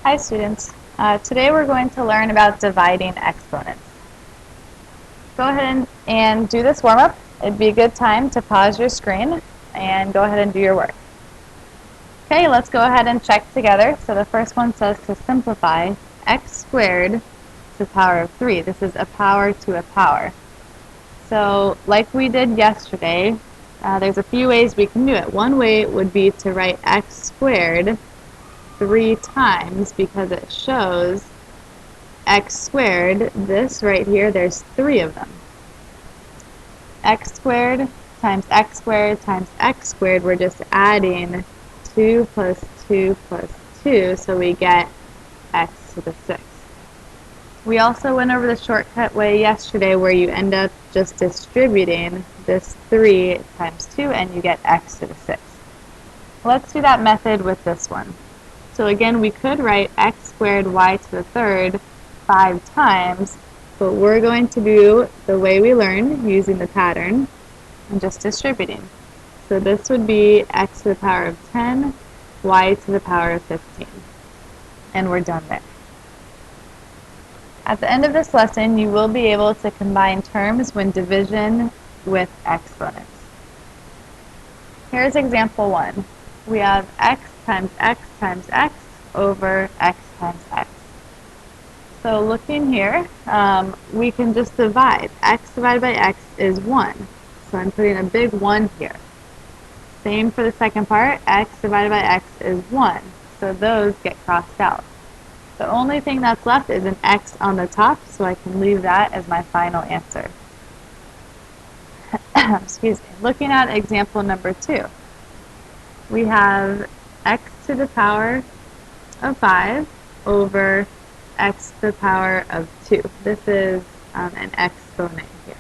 Hi students. Today we're going to learn about dividing exponents. Go ahead and do this warm-up. It'd be a good time to pause your screen and go ahead and do your work. Okay, let's go ahead and check together. So the first one says to simplify x squared to the power of 3. This is a power to a power. So like we did yesterday, there's a few ways we can do it. One way would be to write x squared 3 times because it shows x squared, this right here, there's 3 of them. X squared times x squared times x squared, we're just adding 2 plus 2 plus 2, so we get x to the 6th. We also went over the shortcut way yesterday where you end up just distributing this 3 times 2 and you get x to the 6th. Let's do that method with this one. So again, we could write x squared y to the 3rd 5 times, but we're going to do the way we learned, using the pattern, and just distributing. So this would be x to the power of 10, y to the power of 15. And we're done there. At the end of this lesson, you will be able to combine terms when division with exponents. Here's example 1. We have x times x times x over x times x. So looking here, we can just divide. X divided by x is 1. So I'm putting a big 1 here. Same for the second part. X divided by x is 1. So those get crossed out. The only thing that's left is an x on the top, so I can leave that as my final answer. Excuse me. Looking at example number 2. We have x to the power of 5 over x to the power of 2. This is an exponent here.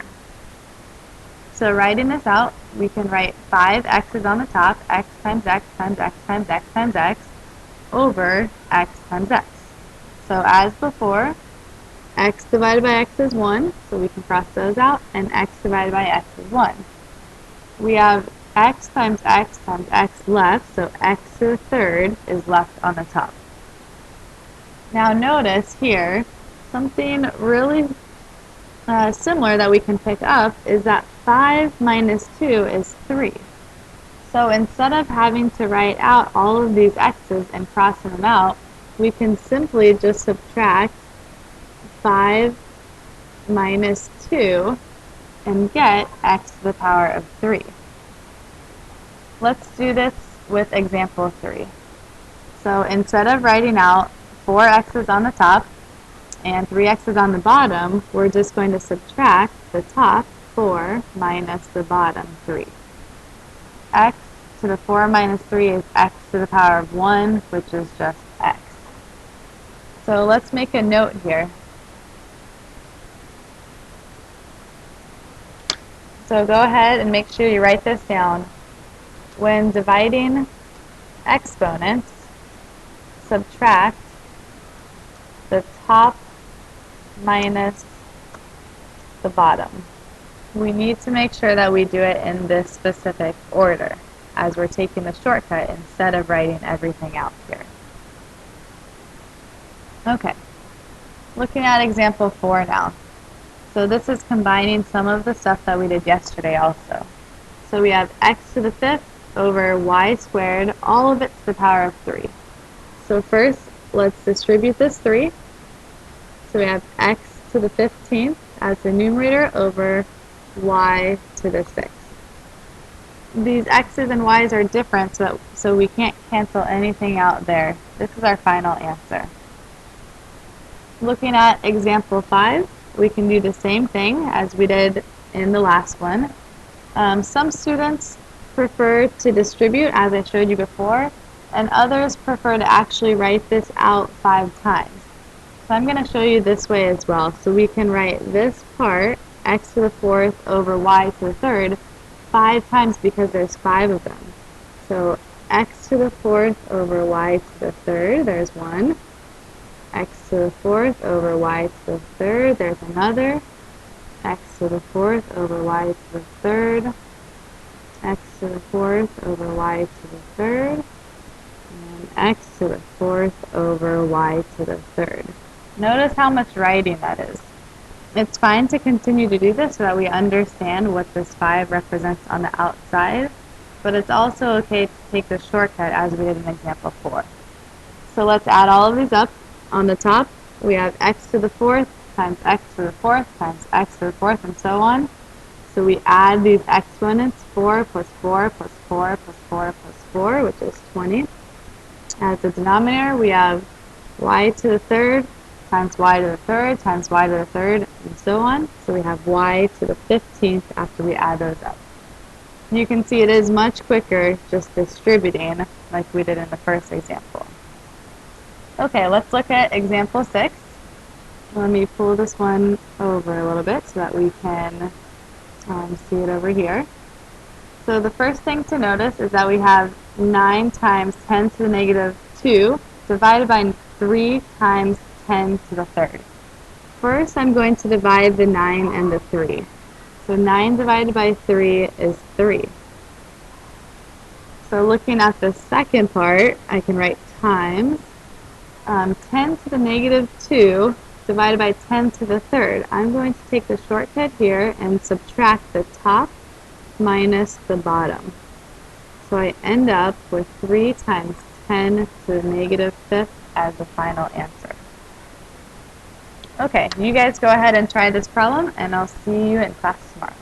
So writing this out, we can write 5 x's on the top, x times x times x times x times x, over x times x. So as before, x divided by x is 1, so we can cross those out, and x divided by x is 1. We have x times x times x left, so x to the 3rd is left on the top. Now notice here, something really similar that we can pick up is that 5 minus 2 is 3. So instead of having to write out all of these x's and crossing them out, we can simply just subtract 5 minus 2 and get x to the power of 3. Let's do this with example 3. So instead of writing out 4 x's on the top and 3 x's on the bottom, we're just going to subtract the top 4 minus the bottom 3. X to the 4 minus 3 is x to the power of 1, which is just x. So let's make a note here. So go ahead and make sure you write this down. When dividing exponents, subtract the top minus the bottom. We need to make sure that we do it in this specific order, as we're taking the shortcut instead of writing everything out here. Okay, looking at example 4 now. So this is combining some of the stuff that we did yesterday also. So we have x to the 5th over y squared, all of it to the power of 3. So first, let's distribute this 3. So we have x to the 15th as the numerator over y to the 6th. These x's and y's are different, so we can't cancel anything out there. This is our final answer. Looking at example 5, we can do the same thing as we did in the last one. Some students prefer to distribute, as I showed you before, and others prefer to actually write this out 5 times. So I'm going to show you this way as well. So we can write this part, x to the 4th over y to the 3rd, 5 times because there's 5 of them. So x to the 4th over y to the 3rd, there's one. X to the 4th over y to the 3rd, there's another. X to the 4th over y to the 3rd. X to the 4th over y to the 3rd. and x to the fourth over y to the third. Notice how much writing that is. It's fine to continue to do this so that we understand what this 5 represents on the outside, but it's also okay to take the shortcut as we did in example 4. So let's add all of these up. On the top, we have x to the fourth times x to the fourth times x to the fourth, and so on. So we add these exponents, 4 plus 4 plus 4 plus 4 plus 4, which is 20. As the denominator, we have y to the third times y to the third times y to the third, and so on. So we have y to the 15th after we add those up. You can see it is much quicker just distributing like we did in the first example. Okay, let's look at example 6. Let me pull this one over a little bit so that we can see it over here. So the first thing to notice is that we have 9 times 10 to the negative 2 divided by 3 times 10 to the third. First, I'm going to divide the 9 and the 3. So 9 divided by 3 is 3. So looking at the second part, I can write times 10 to the negative 2 divided by 10 to the third. I'm going to take the shortcut here and subtract the top minus the bottom. So I end up with 3 times 10 to the negative fifth as the final answer. Okay, you guys go ahead and try this problem, and I'll see you in class tomorrow.